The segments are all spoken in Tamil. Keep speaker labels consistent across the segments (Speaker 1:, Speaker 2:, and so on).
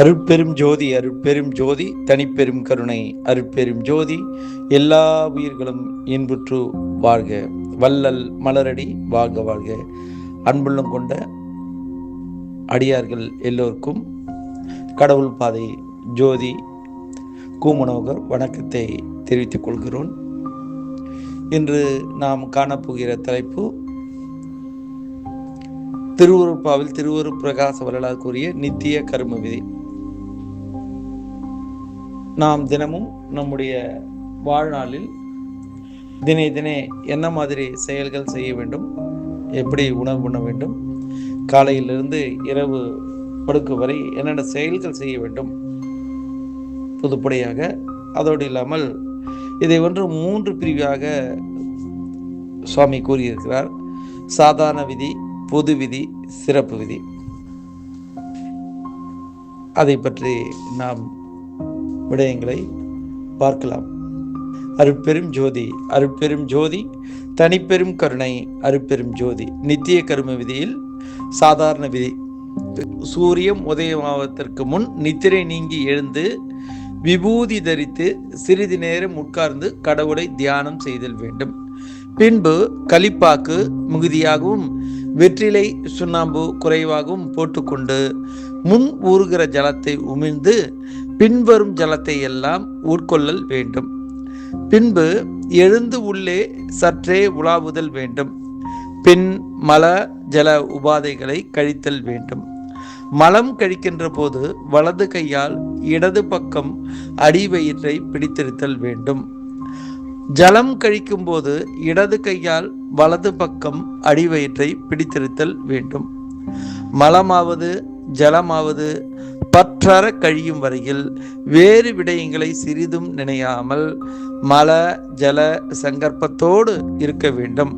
Speaker 1: அருட்பெரும் ஜோதி அருட்பெரும் ஜோதி தனிப்பெரும் கருணை அருட்பெரும் ஜோதி எல்லா உயிர்களும் இன்புற்று வாழ்க. வள்ளல் மலரடி வாழ்க வாழ்க. அன்புள்ளம் கொண்ட அடியார்கள் எல்லோருக்கும் கடவுள் பாதை ஜோதி கூமனோகர் வணக்கத்தை தெரிவித்துக் கொள்கிறோம். இன்று நாம் காணப்போகிற தலைப்பு திருவருட்பாவில் திருவருட் பிரகாச வரலாறு கூறிய நித்திய கர்ம விதி. நாம் தினமும் நம்முடைய வாழ்நாளில் தினே தினே என்ன மாதிரி செயல்கள் செய்ய வேண்டும், எப்படி உணவு உண்ண வேண்டும், காலையிலிருந்து இரவு படுக்க வரை என்னென்ன செயல்கள் செய்ய வேண்டும் பொதுப்படையாக. அதோடு இல்லாமல் இதை 3 பிரிவாக சுவாமி கூறியிருக்கிறார். சாதாரண விதி, பொது விதி, சிறப்பு விதி. அதை பற்றி நாம் விடயங்களை பார்க்கலாம். அருட்பெரும் ஜோதி அருட்பெரும் ஜோதி தனிப்பெரும் கருணை அருட்பெரும் ஜோதி. நித்திய கர்ம விதியில் சாதாரண விதி. சூரியன் உதயமாவதற்கு முன் நித்திரை நீங்கி எழுந்து விபூதி தரித்து சிறிது நேரம் உட்கார்ந்து கடவுளை தியானம் செய்தல் வேண்டும். பின்பு களிப்பாக்கு மிகுதியாகவும் வெற்றிலை சுண்ணாம்பு குறைவாகவும் போட்டுக்கொண்டு முன் ஊறுகிற ஜலத்தை உமிழ்ந்து பின்வரும் ஜலத்தை எல்லாம் உட்கொள்ளல் வேண்டும். பின்பு எழுந்து உள்ளே சற்றே உலாவுதல் வேண்டும். பின் மல ஜல உபாதைகளை கழித்தல் வேண்டும். மலம் கழிக்கின்ற போது வலது கையால் இடது பக்கம் அடிவயிற்றை பிடித்திருத்தல் வேண்டும். ஜலம் கழிக்கும் போது இடது கையால் வலது பக்கம் அடிவயிற்றை பிடித்திருத்தல் வேண்டும். மலமாவது ஜலமாவது பற்றற கழியும் வரையில் வேறு விடயங்களை சிறிதும் நினையாமல் மல ஜல சங்கற்பத்தோடு இருக்க வேண்டும்.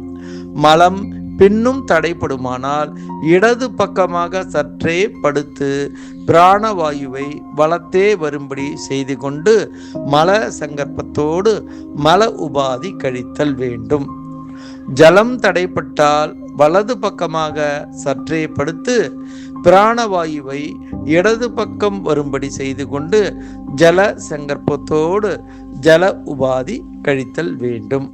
Speaker 1: மலம் பின்னும் தடைப்படுமானால் இடது பக்கமாக சற்றே படுத்து பிராணவாயுவை வலத்தே வரும்படி செய்து கொண்டு மல சங்கற்பத்தோடு மல உபாதி கழித்தல் வேண்டும். ஜலம் தடைப்பட்டால் வலது பக்கமாக சற்றே படுத்து பிராணவாயுவை இடது பக்கம் வரும்படி செய்து கொண்டு ஜல சங்கற்பத்தோடு ஜல உபாதி கழித்தல் வேண்டும்.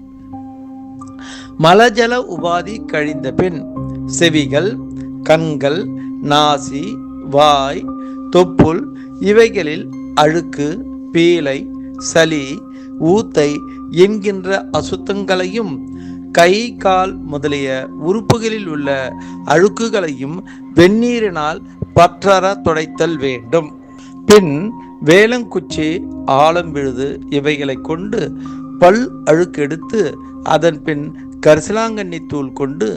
Speaker 1: மலஜல உபாதி கழிந்த பின் செவிகள், கண்கள், நாசி, வாய், தொப்புள் இவைகளில் அழுக்கு, பீலை, சளி, ஊத்தை என்கின்ற அசுத்தங்களையும் கை கால் முதலிய உறுப்புகளில் உள்ள அழுக்குகளையும் வெந்நீரினால் பற்றற துடைத்தல் வேண்டும். பின் வேலங்குச்சி, ஆலம் விழுது இவைகளை கொண்டு பல் அழுக்கெடுத்து அதன் பின் கரிசலாங்கண்ணி தூள் கொண்டு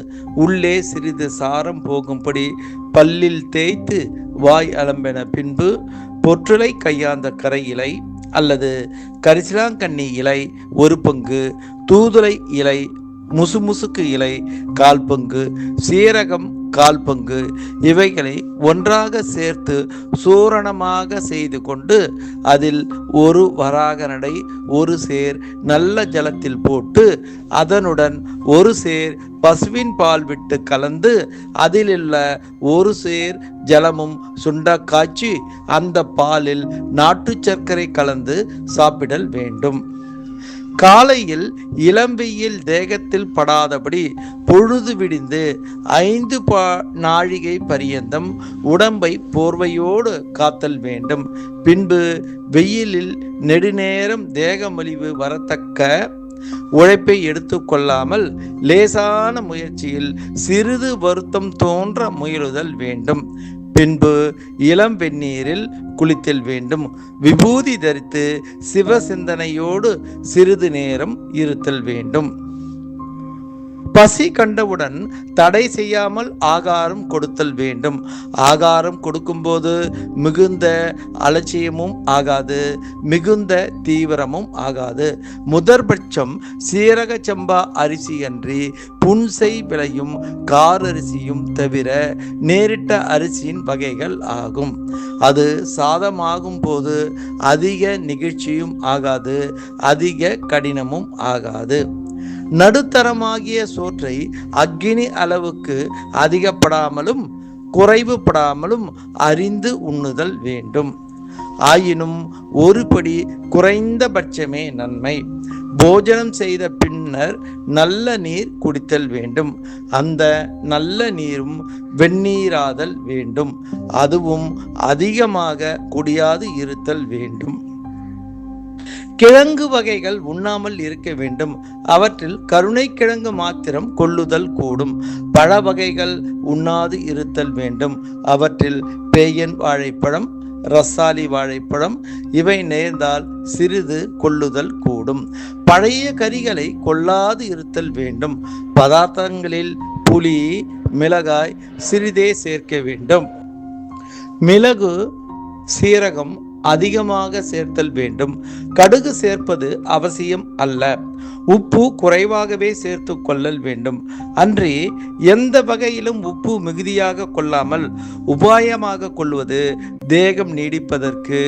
Speaker 1: உள்ளே சிறிது சாரம் போகும்படி பல்லில் தேய்த்து வாய் அலம்பென பின்பு பொற்றுளை கையாந்த கரை இலை அல்லது கரிசலாங்கண்ணி இலை 1 பங்கு, தூதுளை இலை, முசுமுசுக்கு இலை 1/4 பங்கு, சீரகம் 1/4 பங்கு இவைகளை ஒன்றாக சேர்த்து சூரணமாக செய்து கொண்டு அதில் 1 வராக நடை 1 சேர் நல்ல ஜலத்தில் போட்டு அதனுடன் 1 சேர் பசுவின் பால் விட்டு கலந்து அதிலுள்ள 1 சேர் ஜலமும் சுண்ட காய்ச்சி அந்த பாலில் நாட்டு சர்க்கரை கலந்து சாப்பிடல் வேண்டும். காலையில் இளம்பெயில் தேகத்தில் படாதபடி பொழுது விடிந்து 5 நாழிகை பரியந்தம் உடம்பை போர்வையோடு காத்தல் வேண்டும். பின்பு வெயிலில் நெடுநேரம் தேகமலிவு வரத்தக்க உழைப்பை எடுத்து கொள்ளாமல் லேசான முயற்சியில் சிறிது வருத்தம் தோன்ற முயலுதல் வேண்டும். பின்பு இளம் வெந்நீரில் குளித்தல் வேண்டும். விபூதி தரித்து சிவ சிந்தனையோடு சிறிது நேரம் இருத்தல் வேண்டும். பசி கண்டவுடன் தடை செய்யாமல் ஆகாரம் கொடுத்தல் வேண்டும். ஆகாரம் கொடுக்கும்போது மிகுந்த அலட்சியமும் ஆகாது, மிகுந்த தீவிரமும் ஆகாது. முதற்பட்சம் சீரக சம்பா அரிசி அன்றி புன்செய் விளையும் காரரிசியும் தவிர நேரிட்ட அரிசியின் வகைகள் ஆகும். அது சாதமாகும் போது அதிக நிகழ்ச்சியும் ஆகாது, அதிக கடினமும் ஆகாது. நடுத்தரமாகிய சோற்றை அக்கினி அளவுக்கு அதிகப்படாமலும் குறைவுபடாமலும் அறிந்து உண்ணுதல் வேண்டும். ஆயினும் ஒருபடி குறைந்தபட்சமே நன்மை. போஜனம் செய்த பின்னர் நல்ல நீர் குடித்தல் வேண்டும். அந்த நல்ல நீரும் வெந்நீராதல் வேண்டும். அதுவும் அதிகமாக குடியாது இருத்தல் வேண்டும். கிழங்கு வகைகள் உண்ணாமல் இருக்க வேண்டும். அவற்றில் கருணை கிழங்கு மாத்திரம் கொள்ளுதல் கூடும். பழ வகைகள் உண்ணாது இருத்தல் வேண்டும். அவற்றில் பேயன் வாழைப்பழம், ரசாலி வாழைப்பழம் இவை நேர்ந்தால் சிறிது கொள்ளுதல் கூடும். பழைய கறிகளை கொள்ளாது இருத்தல் வேண்டும். பதார்த்தங்களில் புளி, மிளகாய் சிறிதே சேர்க்க வேண்டும். மிளகு, சீரகம் அதிகமாக சேர்த்தல் வேண்டும். கடுகு சேர்ப்பது அவசியம் அல்ல. உப்பு குறைவாகவே சேர்த்து கொள்ளல் வேண்டும். அன்றி எந்த வகையிலும் உப்பு மிகுதியாக கொள்ளாமல் உபாயமாக கொள்வது தேகம் நீடிப்பதற்கு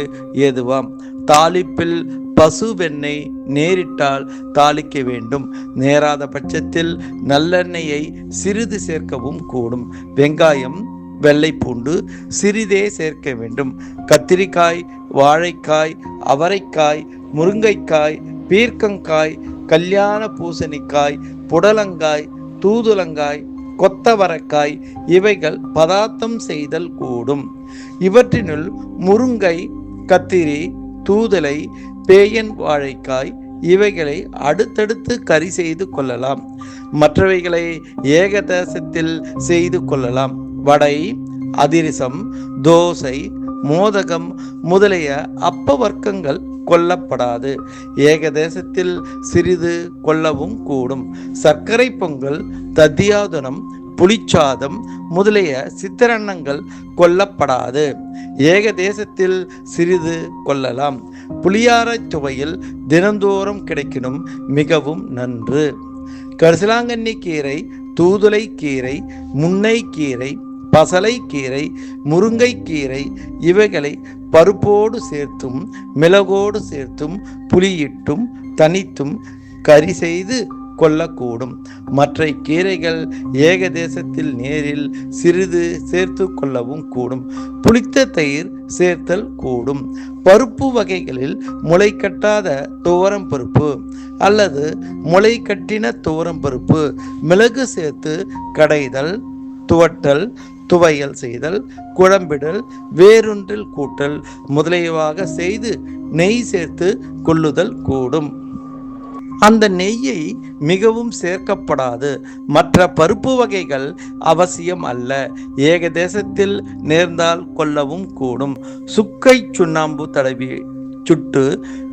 Speaker 1: ஏதுவாம். தாளிப்பில் பசு வெண்ணெய் நேரிட்டால் தாளிக்க வேண்டும். நேராத பட்சத்தில் நல்லெண்ணெயை சிறிது சேர்க்கவும் கூடும். வெங்காயம், வெள்ளைப்பூண்டு சிறிதே சேர்க்க வேண்டும். கத்திரிக்காய், வாழைக்காய், அவரைக்காய், முருங்கைக்காய், பீர்க்கங்காய், கல்யாண பூசணிக்காய், புடலங்காய், தூதுலங்காய், கொத்தவரக்காய் இவைகள் பதார்த்தம் செய்தல் கூடும். இவற்றினுள் முருங்கை, கத்திரி, தூதலை, பேயன் வாழைக்காய் இவைகளை அடுத்தடுத்து கறி செய்து கொள்ளலாம். மற்றவைகளை ஏகதேசத்தில் செய்து கொள்ளலாம். வடை, அதிரசம், தோசை, மோதகம் முதலிய அப்ப வர்க்கங்கள் கொல்லப்படாது. ஏகதேசத்தில் சிறிது கொள்ளவும் கூடும். சர்க்கரை பொங்கல், தத்தியாதுனம், புளிச்சாதம் முதலிய சித்திரன்னங்கள் கொல்லப்படாது. ஏகதேசத்தில் சிறிது கொள்ளலாம். புளியாரை துவையில் தினந்தோறும் கிடைக்கணும் மிகவும் நன்று. கரிசலாங்கண்ணி கீரை, தூதுளை கீரை, முன்னை கீரை, பசலை கீரை, முருங்கை கீரை இவைகளை பருப்போடு சேர்த்தும் மிளகோடு சேர்த்தும் புளியிட்டும் தனித்தும் கறி செய்து கொள்ளக்கூடும். மற்ற கீரைகள் ஏகதேசத்தில் நேரில் சிறிது சேர்த்து கொள்ளவும் கூடும். புளித்த தயிர் சேர்த்தல் கூடும். பருப்பு வகைகளில் முளை கட்டாத துவரம் பருப்பு அல்லது முளை கட்டின துவரம் பருப்பு மிளகு சேர்த்து கடைதல், துவட்டல், துவையல் செய்தல், குழம்பிடல், வேறொன்றில் கூட்டல் முதலியவாக செய்து நெய் சேர்த்து கொள்ளுதல் கூடும். அந்த நெய்யை மிகவும் சேர்க்கப்படாது. மற்ற பருப்பு வகைகள் அவசியம் அல்ல. ஏகதேசத்தில் நேர்ந்தால் கொள்ளவும் கூடும். சுக்கை சுண்ணாம்பு தடவி சுட்டு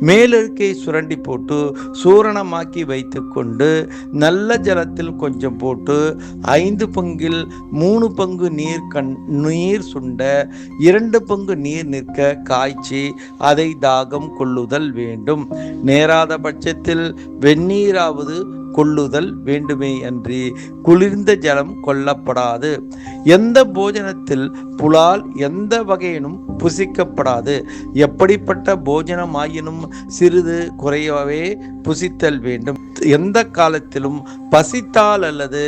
Speaker 1: மேலருக்கை சுரண்டி போட்டு சூரணமாக்கி வைத்து கொண்டு நல்ல ஜலத்தில் கொஞ்சம் போட்டு 5 பங்கில் 3 பங்கு நீர் சுண்ட 2 பங்கு நீர் நிற்க காய்ச்சி அதை தாகம் கொள்ளுதல் வேண்டும். நேராத பட்சத்தில் வெந்நீராவது கொள்ளுதல் வேண்டுமே அன்றி குளிர்ந்த ஜலம் கொள்ளப்படாது. எந்த போஜனத்தில் புலால் எந்த வகையினும் புசிக்கப்படாது. எப்படிப்பட்ட போஜனமாயினும் சிறிது குறையவே புசித்தல் வேண்டும். எந்த காலத்திலும் பசித்தால் அல்லது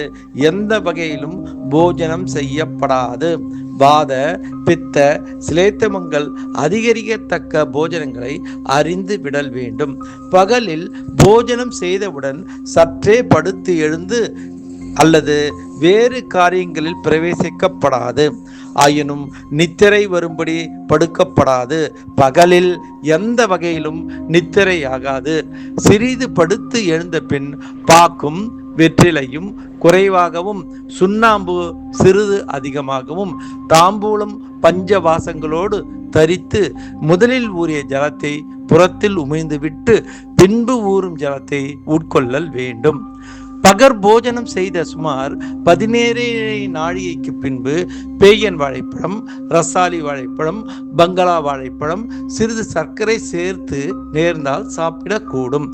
Speaker 1: எந்த வகையிலும் போஜனம் செய்யப்படாது. வாத, பித்த, சிலேத்தமங்கள் அதிகரிக்கத்தக்க போஜனங்களை அறிந்து விடல் வேண்டும். பகலில் போஜனம் செய்தவுடன் சற்றே படுத்து எழுந்து அல்லது வேறு காரியங்களில் பிரவேசிக்கப்படாது. ஆயினும் நித்திரை வரும்படி படுக்கப்படாது. பகலில் எந்த வகையிலும் நித்திரையாகாது. சிறிது படுத்து எழுந்த பின் பாக்கும், வெற்றிலையும் குறைவாகவும், சுண்ணாம்பு சிறிது அதிகமாகவும், தாம்பூலம் பஞ்சவாசங்களோடு தரித்து முதலில் ஊறிய ஜலத்தை புறத்தில் உமிழ்ந்துவிட்டு பின்பு ஊறும் ஜலத்தை உட்கொள்ளல் வேண்டும். பகர் போஜனம் செய்த சுமார் 17 நாழிகைக்கு பின்பு பேயன் வாழைப்பழம், ரசாலி வாழைப்பழம், பங்களா வாழைப்பழம் சிறிது சர்க்கரை சேர்த்து நேர்ந்தால் சாப்பிடக்கூடும்.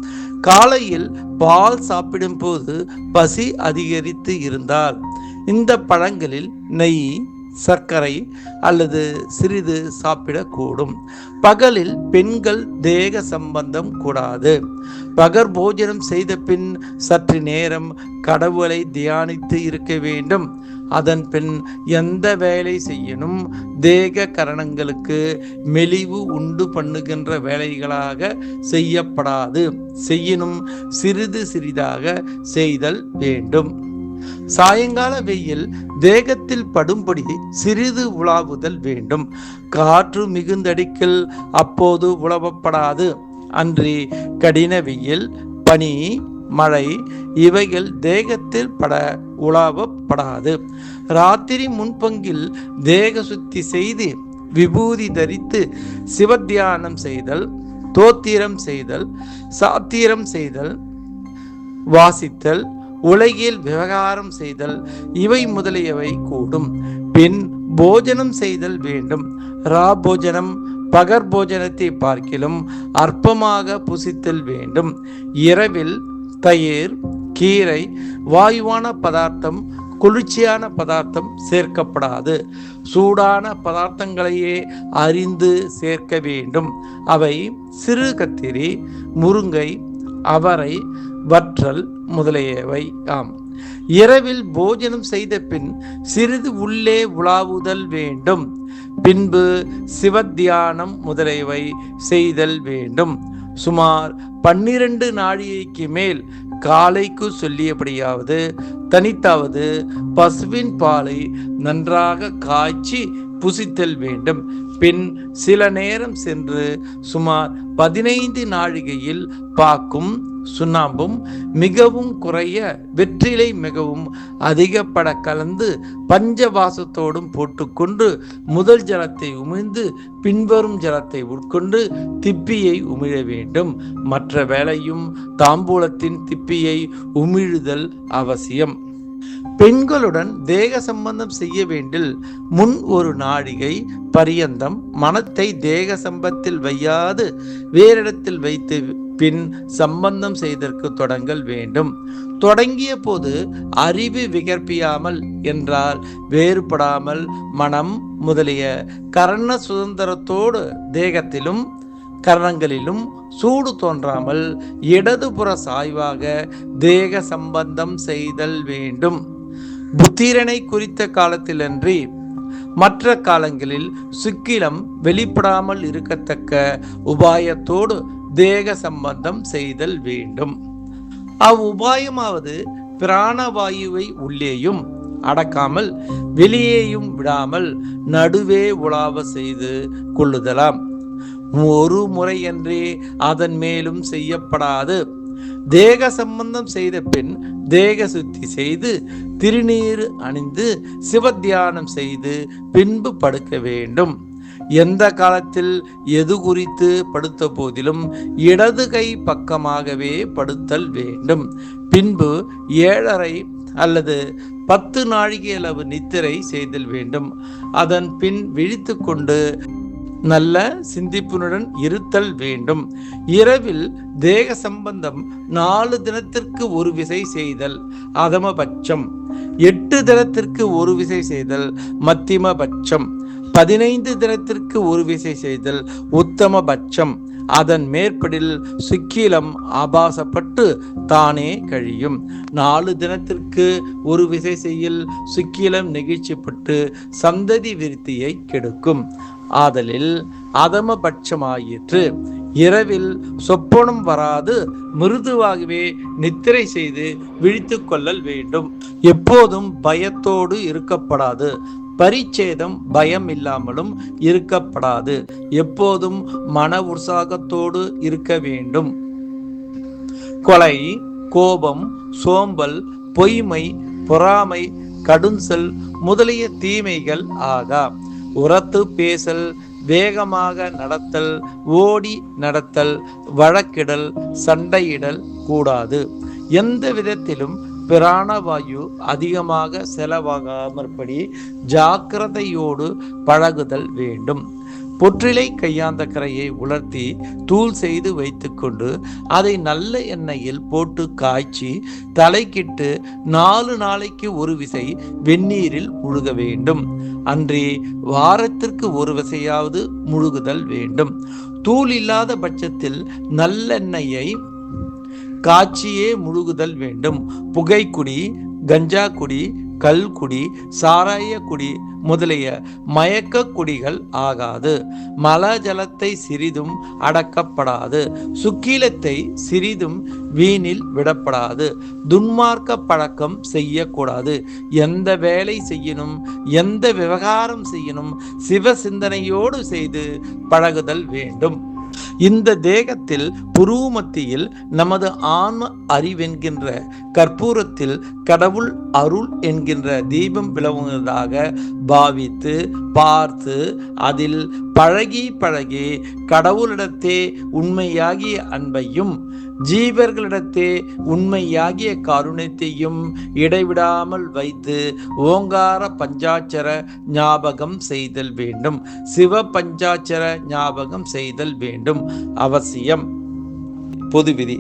Speaker 1: காலையில் பால் சாப்பிடும் போது பசி அதிகரித்து இருந்தால் இந்த பழங்களில் நெய், சர்க்கரை அல்லது சிறிது சாப்பிடக்கூடும். பகலில் பெண்கள் தேக சம்பந்தம் கூடாது. பகர் போஜனம் செய்த பின் சற்று நேரம் கடவுளை தியானித்து இருக்க வேண்டும். அதன் பின் எந்த வேலை செய்யணும் தேக கரணங்களுக்கு மெலிவு உண்டு பண்ணுகின்ற வேலைகளாக செய்யப்படாது. செய்யணும் சிறிது சிறிதாக செய்தல் வேண்டும். சாயங்கால வெயில் தேகத்தில் படும்படி சிறிது உலாவுதல் வேண்டும். காற்று மிகுந்தடிக்கல் அப்போது உழவப்படாது. அன்றி கடின வெயில், பனி, மழை இவைகள் தேகத்தில் பட உலாவப்படாது. ராத்திரி முன்பங்கில் தேக சுத்தி செய்து விபூதி தரித்து சிவத்தியானம் செய்தல், தோத்திரம் செய்தல், சாத்திரம் செய்தல், வாசித்தல், உலகில் விவகாரம் செய்தல் இவை முதலியவை கூடும். பின் போஜனம் செய்தல் வேண்டும். போஜனம் பகர் போஜனத்தை பார்க்கிலும் அற்பமாக புசித்தல் வேண்டும். இரவில் தயிர், கீரை, வாயுவான பதார்த்தம், குளிர்ச்சியான பதார்த்தம் சேர்க்கப்படாது. சூடான பதார்த்தங்களையே அறிந்து சேர்க்க வேண்டும். அவை சிறு கத்திரி, முருங்கை, அவரை, வற்றல் முதலியவை ஆம். இரவில் போஜனம் செய்த பின் சிறிது உள்ளே உலாவுதல் வேண்டும். பின்பு சிவத்தியானம் முதலியவை செய்தல் வேண்டும். சுமார் 12 நாழிகைக்கு மேல் காலைக்கு சொல்லியபடியாவது தனித்தாவது பசுவின் பாலை நன்றாக காய்ச்சி புசித்தல் வேண்டும். பின் சில நேரம் சென்று சுமார் 15 நாழிகையில் பாக்கும் சுண்ணாம்பும் மிகவும் குறைய வெற்றிலை மிகவும் அதிகப்பட கலந்து பஞ்சவாசத்தோடும் போட்டுக்கொண்டு முதல் ஜலத்தை உமிழ்ந்து பின்வரும் ஜலத்தை உட்கொண்டு திப்பியை உமிழ வேண்டும். மற்ற வேளையும் தாம்பூலத்தின் திப்பியை உமிழுதல் அவசியம். பெண்களுடன் தேக சம்பந்தம் செய்ய வேண்டில் முன் ஒரு நாழிகை பரியந்தம் மனத்தை தேக சம்பத்தில் வையாது வேறிடத்தில் வைத்து பின் சம்பந்தம் செய்தற்கு தொடங்கல் வேண்டும். தொடங்கிய போது அறிவு விகற்பியாமல் என்றால் வேறுபடாமல் மனம் முதலிய கரண சுதந்திரத்தோடு தேகத்திலும் கரணங்களிலும் சூடு தோன்றாமல் இடதுபுற சாய்வாக தேக சம்பந்தம் செய்தல் வேண்டும். புத்திரனை குறித்த காலத்திலன்றி மற்ற காலங்களில் சுக்கிலம் வெளிப்படாமல் இருக்கத்தக்க உபாயத்தோடு தேக சம்பந்தம் செய்தல் வேண்டும். அவ்வுபாயமாவது பிராணவாயுவை உள்ளேயும் அடக்காமல் வெளியேயும் விடாமல் நடுவே உலாவ செய்து கொள்ளுதலாம். ஒரு முறையன்றே அதன் மேலும் செய்யப்படாது. தேக சம்பந்தம் செய்த பின் தேக சுத்தி செய்து திருநீர் அணிந்து சிவத்தியானம் செய்து பின்பு படுக்க வேண்டும். எந்த காலத்தில் எது குறித்து படுத்த போதிலும் இடது கை பக்கமாகவே படுத்தல் வேண்டும். பின்பு 7:30 அல்லது 10 நாழிகை அளவு நித்திரை செய்தல் வேண்டும். அதன் பின் விழித்து கொண்டு நல்ல சிந்திப்புடன் இருத்தல் வேண்டும். இரவில் தேக சம்பந்தம் 4 தினத்திற்கு ஒரு விசை செய்தல் அதமபட்சம், 8 தினத்திற்கு ஒரு விசை செய்தல் மத்தியமபட்சம், 15 தினத்திற்கு ஒரு விசை செய்தல் உத்தமபட்சம். அதன் மேற்படில் சுக்கிலம் ஆபாசப்பட்டு தானே கழியும். 4 தினத்திற்கு ஒரு விசை செய்யில் சுக்கிலம் நெகிழ்ச்சிப்பட்டு சந்ததி விருத்தியை கெடுக்கும். ஆதலில் அதமபட்சமாயிற்று. இரவில் சொப்பனம் வராது மிருதுவாகவே நித்திரை செய்து விழித்து கொள்ளல் வேண்டும். எப்போதும் பயத்தோடு இருக்கப்படாது. பரிச்சேதம் பயம் இல்லாமலும் இருக்கப்படாது. எப்போதும் மன உற்சாகத்தோடு இருக்க வேண்டும். கொலை, கோபம், சோம்பல், பொய்மை, பொறாமை, கடுஞ்சல் முதலிய தீமைகள் ஆகா. உரத்து பேசல், வேகமாக நடத்தல், ஓடி நடத்தல், வழக்கிடல், சண்டையிடல் கூடாது. எந்த விதத்திலும் பிராணவாயு அதிகமாக செலவாகாமற்படி ஜாக்கிரதையோடு பழகுதல் வேண்டும். பொற்றிலை கையாந்த கரையை உலர்த்தி தூள் செய்து வைத்துக்கொண்டு அதை நல்ல எண்ணெயில் போட்டு காய்ச்சி தலைக்கிட்டு 4 நாளைக்கு ஒரு விசை வெந்நீரில் முழுக வேண்டும். அன்றி வாரத்திற்கு ஒரு விசையாவது முழுகுதல் வேண்டும். தூள் இல்லாத பட்சத்தில் நல்லெண்ணெயை காய்ச்சியே முழுகுதல் வேண்டும். புகைக்குடி, கஞ்சா குடி, கல்குடி, சாராய குடி முதலிய மயக்க குடிகள் ஆகாது. மல ஜலத்தை சிறிதும் அடக்கப்படாது. சுக்கிலத்தை சிறிதும் வீணில் விடப்படாது. துன்மார்க்க பழக்கம் செய்யக்கூடாது. எந்த வேலை செய்யணும், எந்த விவகாரம் செய்யணும், சிவ சிந்தனையோடு செய்து பழகுதல் வேண்டும். இந்த தேகத்தில் புருவமத்தியில் நமது ஆன்ம அறிவென்கின்ற கற்பூரத்தில் கடவுள் அருள் என்கின்ற தீபம் விளங்குவதாக பாவித்து பார்த்து அதில் பழகி கடவுளிடத்தே உண்மையாகிய அன்பையும் ஜீவர்களிடத்தே உண்மையாகிய காருண்யத்தையும் இடைவிடாமல் வைத்து ஓங்கார பஞ்சாட்சர ஞாபகம் செய்தல் வேண்டும். சிவ பஞ்சாட்சர ஞாபகம் செய்தல் வேண்டும் அவசியம். பொது விதி: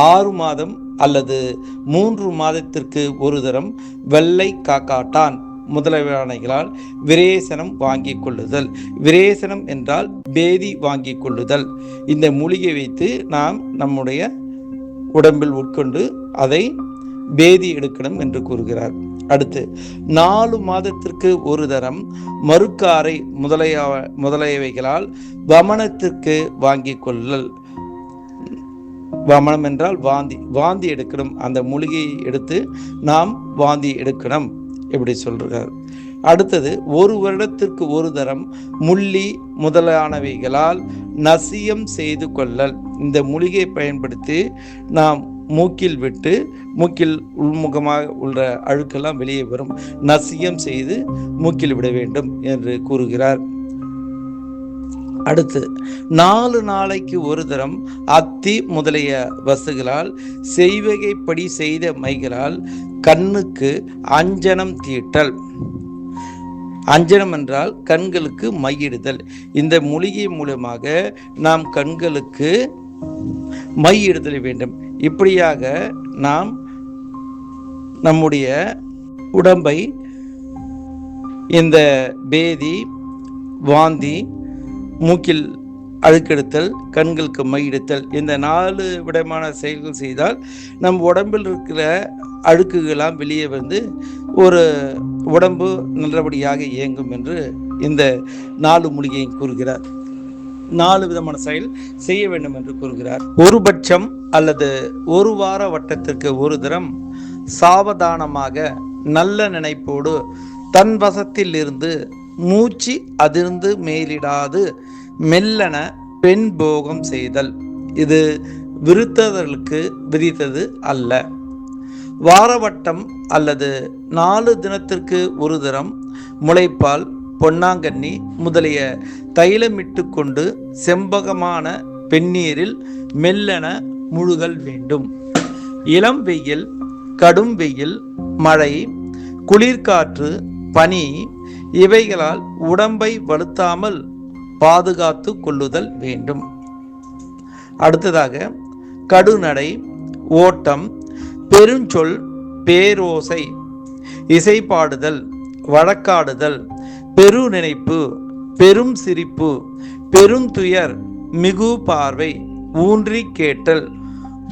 Speaker 1: 6 மாதம் அல்லது 3 மாதத்திற்கு ஒரு தரம் வெள்ளை காக்காட்டான் முதலானவைகளால் விரேசனம் வாங்கிக் கொள்ளுதல். விரேசனம் என்றால் பேதி வாங்கிக் கொள்ளுதல். இந்த மூலிகை வைத்து நாம் நம்முடைய உடம்பில் உட்கொண்டு அதை பேதி எடுக்கணும் என்று கூறுகிறார். அடுத்து 4 மாதத்திற்கு ஒரு தரம் மறுக்காரை முதலியவைகளால் வமனத்திற்கு வாங்கிக் கொள்ளல். வமனம் என்றால் வாந்தி எடுக்கணும். அந்த மூலிகையை எடுத்து நாம் வாந்தி எடுக்கணும் எப்படி சொல்றார். அடுத்தது 1 வருடத்திற்கு ஒரு தரம் முள்ளி முதலானவைகளால் நசியம் செய்து கொள்ளல். இந்த மூலிகையை பயன்படுத்தி நாம் மூக்கில் விட்டு மூக்கில் உள்முகமாக உள்ள அழுக்கெல்லாம் வெளியே வரும். நசியம் செய்து மூக்கில் விட வேண்டும் என்று கூறுகிறார். அடுத்து 4 நாளைக்கு ஒரு தரம் அத்தி முதலிய வசுகளால் செய்வகைப்படி செய்த மைகளால் கண்ணுக்கு அஞ்சனம் தீட்டல். அஞ்சனம் என்றால் கண்களுக்கு மையிடுதல். இந்த மூலிகை மூலமாக நாம் கண்களுக்கு மையிடுதல் வேண்டும். இப்படியாக நாம் நம்முடைய உடம்பை இந்த பேதி, வாந்தி, மூக்கில் அழுக்கெடுத்தல், கண்களுக்கு மையெடுத்தல், இந்த 4 விதமான செயல்கள் செய்தால் நம் உடம்பில் இருக்கிற அழுக்குகளாம் வெளியே வந்து ஒரு உடம்பு நல்லபடியாக இயங்கும் என்று இந்த 4 மூலிகையை கூறுகிறார். 4 விதமான செயல் செய்ய வேண்டும் என்று கூறுகிறார். ஒரு பட்சம் அல்லது ஒரு வார வட்டத்திற்கு ஒரு தரம் சாவதானமாக நல்ல நினைப்போடு தன் வசத்தில் இருந்து மூச்சு அதிர்ந்து மேலிடாது மெல்லன பெண் போகம் செய்தல். இது விருத்தர்களுக்கு விதித்தது அல்ல. வாரவட்டம் அல்லது 4 தினத்திற்கு ஒரு தரம் முளைப்பால், பொன்னாங்கண்ணி முதலிய தைலமிட்டு கொண்டு செம்பகமான பெண்ணீரில் மெல்லன முழுகல் வேண்டும். இளம் வெயில், கடும் வெயில், மழை, குளிர்காற்று, பனி இவைகளால் உடம்பை வலுத்தாமல் பாதுகாத்து கொள்ளுதல் வேண்டும். அடுத்ததாக கடுநடை, ஓட்டம், பெருஞ்சொல், பேரோசை, இசைப்பாடுதல், வழக்காடுதல், பெரு நினைப்பு, பெரும் சிரிப்பு, பெருந்துயர், மிகு பார்வை, ஊன்றி கேட்டல்,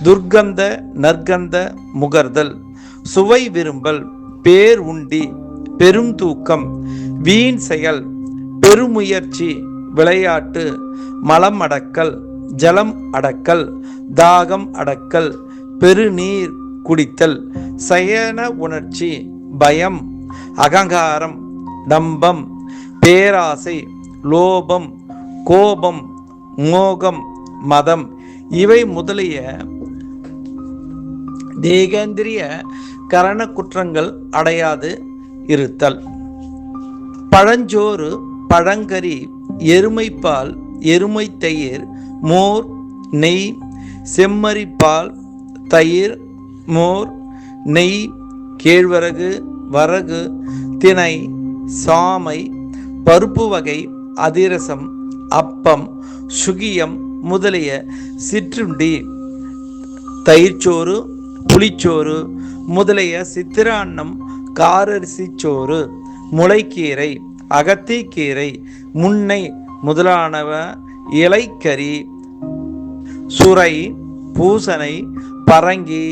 Speaker 1: துர்க்கந்த நற்கந்த முகர்தல், சுவை விரும்பல், பேர் உண்டி, பெரும் தூக்கம், வீண் செயல், பெருமுயற்சி, விளையாட்டு, மலம் அடக்கல், ஜலம் அடக்கல், தாகம் அடக்கல், பெருநீர் குடித்தல், சயன உணர்ச்சி, பயம், அகங்காரம், டம்பம், பேராசை, லோபம், கோபம், மோகம், மதம் இவை முதலிய தேகேந்திரிய கரண குற்றங்கள் அடையாது இருத்தல். பழஞ்சோறு, பழங்கறி, எருமைப்பால், எருமை தயிர், மோர், நெய், செம்மறிப்பால், தயிர், மோர், நெய், கேழ்வரகு, வரகு, திணை, சாமை, பருப்பு வகை, அதிரசம், அப்பம், சுகியம் முதலிய சிற்றுண்டி, தயிர்ச்சோறு, புளிச்சோறு முதலிய சித்திரான்னம், காரரிசி சோறு, முளைக்கீரை, அகத்திக்கீரை, முன்னை முதலானவ, இலைக்கறி, சுரை, பூசணை, பரங்கி,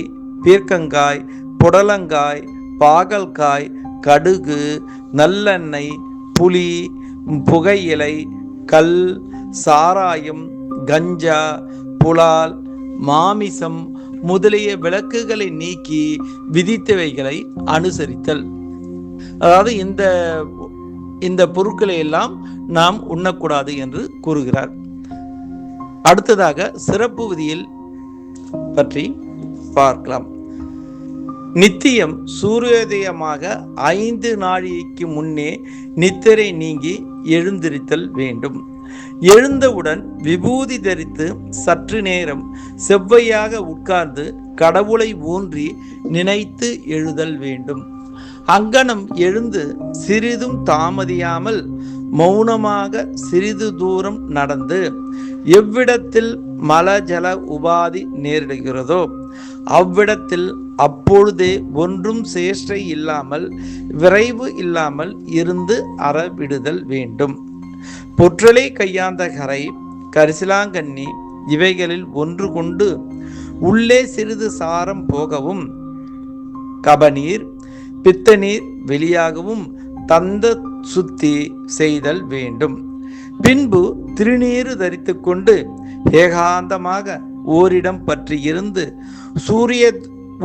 Speaker 1: பீர்க்கங்காய், புடலங்காய், பாகல்காய், கடுகு, நல்லெண்ணெய், புளி, புகையிலை, கல், சாராயம், கஞ்சா, புலால், மாமிசம் முதலிய விளக்குகளை நீக்கி விதித்தவைகளை அனுசரித்தல். அதாவது இந்த பொருட்களை எல்லாம் நாம் உண்ணக்கூடாது என்று கூறுகிறார். அடுத்ததாக சிறப்பு விதியில் பற்றி பார்க்கலாம். நித்தியம் சூரியோதயமாக 5 நாழிகைக்கு முன்னே நித்திரை நீங்கி எழுந்திருத்தல் வேண்டும். எழுந்தவுடன் விபூதி தரித்து சற்று நேரம் செவ்வையாக உட்கார்ந்து கடவுளை ஊன்றி நினைத்து எழுதல் வேண்டும். அங்கனம் எழுந்து சிறிதும் தாமதியாமல் மௌனமாக சிறிது தூரம் நடந்து எவ்விடத்தில் மலஜல உபாதி நேரிடுகிறதோ அவ்விடத்தில் அப்பொழுதே ஒன்றும் சேஷ்டை இல்லாமல் விரைவு இல்லாமல் இருந்து அறவிடுதல் வேண்டும். பொற்றலை, கையாந்த கரை, கரிசிலாங்கண்ணி இவைகளில் ஒன்று கொண்டு உள்ளே சிறிது சாரம் போகவும் கபநீர், பித்தநீர் வெளியாகவும் தந்த சுத்தி செய்தல் வேண்டும். பின்பு திருநீறு தரித்து கொண்டு ஏகாந்தமாக ஓரிடம் பற்றி இருந்து சூரிய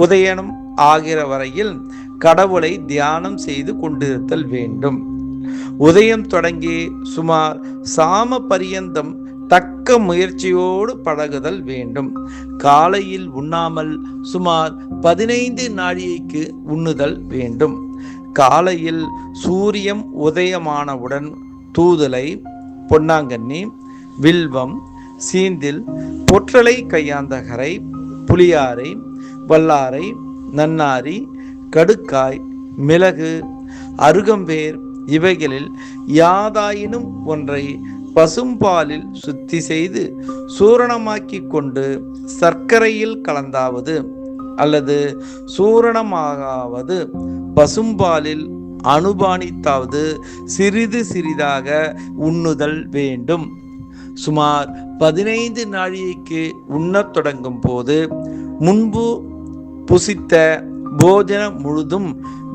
Speaker 1: உதயனம் ஆகிற வரையில் கடவுளை தியானம் செய்து கொண்டிருத்தல் வேண்டும். உதயம் தொடங்கி சுமார் சாம பரியந்தம் தக்க முயற்சியோடு பழகுதல் வேண்டும். காலையில் உண்ணாமல் சுமார் 15 நாழிகைக்கு உண்ணுதல் வேண்டும். காலையில் சூரியன் உதயமானவுடன் தூதலை, பொன்னாங்கண்ணி, வில்வம், சீந்தில், பொற்றலை, கையாந்தகரை, புளியாரை, வல்லாரை, நன்னாரி, கடுக்காய், மிளகு, அருகம்பேர் இவைகளில் யாதாயினும் ஒன்றை பசும்பாலில் சுத்தி செய்து சூரணமாக்கி கொண்டு சர்க்கரையில் கலந்தாவது அல்லது சூரணமாகாவது பசும்பாலில் அனுபானித்தாவது சிறிது சிறிதாக உண்ணுதல் வேண்டும். சுமார் 15 நாழிகைக்கு உண்ணத் தொடங்கும் போது முன்பு புசித்த போஜனம் முழுதும்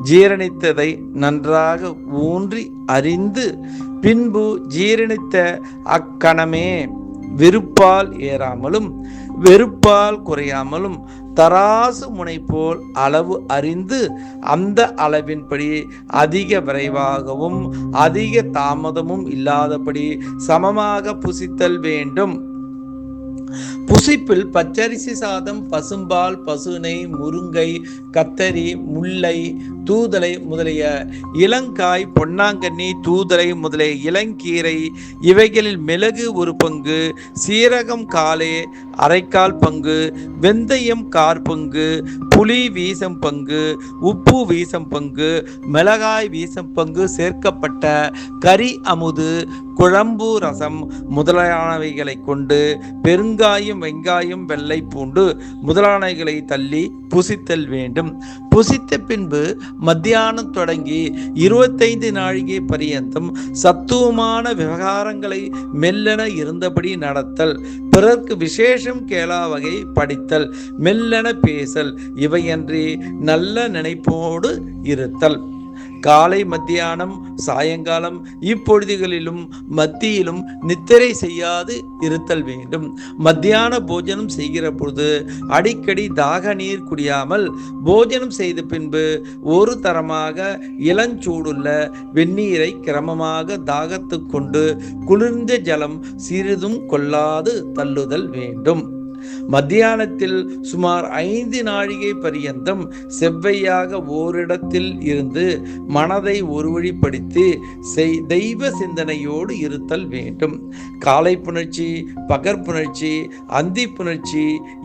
Speaker 1: ஜீரணித்ததை நன்றாக ஊன்றி அறிந்து பின்பு ஜீரணித்த அக்கணமே விருப்பால் ஏறாமலும் வெறுப்பால் குறையாமலும் தராசு முனை போல் அளவு அறிந்து அந்த அளவின்படி அதிக விரைவாகவும் அதிக தாமதமும் இல்லாதபடி சமமாக புசித்தல் வேண்டும். புசிப்பில் பச்சரிசி சாதம், பசும்பால், பசுனை, முருங்கை, கத்தரி, முல்லை, தூதலை முதலிய இளங்காய், பொன்னாங்கண்ணி, தூதலை முதலிய இளங்கீரை இவைகளில் மிளகு 1 பங்கு, சீரகம் காலே அரைக்கால் பங்கு, வெந்தயம் 1/4 பங்கு, புளி வீசம் பங்கு, உப்பு வீசம் பங்கு, மிளகாய் வீசம் பங்கு சேர்க்கப்பட்ட கறி அமுது, குழம்பு ரசம் முதலானவைகளை கொண்டு பெருங்காயம், வெங்காயம், வெள்ளை பூண்டு முதலானவைகளை தள்ளி புசித்தல் வேண்டும். புசித்த பின்பு மத்தியானம் தொடங்கி 25 நாழிகை பரியந்தம் சத்துவமான விவகாரங்களை மெல்லென இருந்தபடி நடத்தல், பிறர்க்கு விசேஷம் கேளா வகை படித்தல், மெல்லென பேசல், இவையன்றி நல்ல நினைப்போடு இருத்தல். காலை, மத்தியானம், சாயங்காலம் இப்பொழுதுகளிலும் மத்தியிலும் நித்திரை செய்யாது இருத்தல் வேண்டும். மத்தியான போஜனம் செய்கிற பொழுது அடிக்கடி தாக நீர் குடியாமல் போஜனம் செய்த பின்பு ஒரு தரமாக இளஞ்சூடுள்ள வெந்நீரை கிரமமாக தாகத்து கொண்டு குளிர்ந்த ஜலம் சிறிதும் கொள்ளாது தள்ளுதல் வேண்டும். மத்தியானத்தில் சுமார் 5 நாழிகை பரியந்தம் செவ்வையாக ஓரிடத்தில் இருந்து மனதை ஒருவழிப்படுத்தி தெய்வ சிந்தனையோடு இருத்தல் வேண்டும். காலை புணர்ச்சி, பகற்புணர்ச்சி, அந்தி புணர்ச்சி,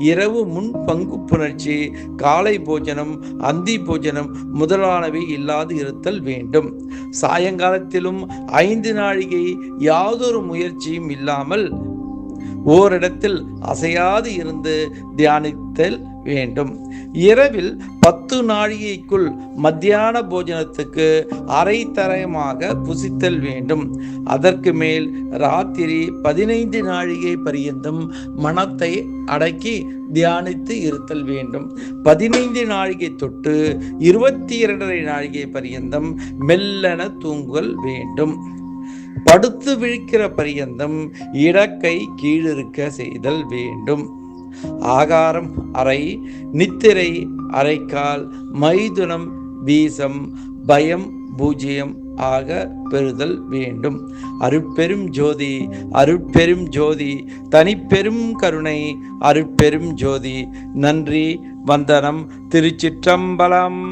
Speaker 1: இரவு முன் பங்கு புணர்ச்சி, காலை போஜனம், அந்தி போஜனம் முதலானவை இல்லாது இருத்தல் வேண்டும். சாயங்காலத்திலும் 5 நாழிகை யாதொரு முயற்சியும் இல்லாமல் ஓரிடத்தில் அசையாது இருந்து தியானித்தல் வேண்டும். இரவில் 10 நாழிகைக்குள் மத்தியான போஜனத்துக்கு அரை தரமாக புசித்தல் வேண்டும். அதற்கு மேல் ராத்திரி 15 நாழிகை பரியந்தம் மனத்தை அடக்கி தியானித்து இருத்தல் வேண்டும். 15 நாழிகை தொட்டு 22 நாழிகை பரியந்தம் மெல்லென தூங்கல் வேண்டும். படுத்து விழிக்கிற பரியந்தம் இடக்கை கீழிருக்க செய்தல் வேண்டும். ஆகாரம் அறை, நித்திரை அரைக்கால், மைதுனம் வீசம், பயம் பூஜ்யம் ஆக பெறுதல் வேண்டும். அருட்பெரும் ஜோதி, அருட்பெரும் ஜோதி, தனிப்பெரும் கருணை, அருட்பெரும் ஜோதி. நன்றி, வந்தனம். திருச்சிற்றம்பலம்.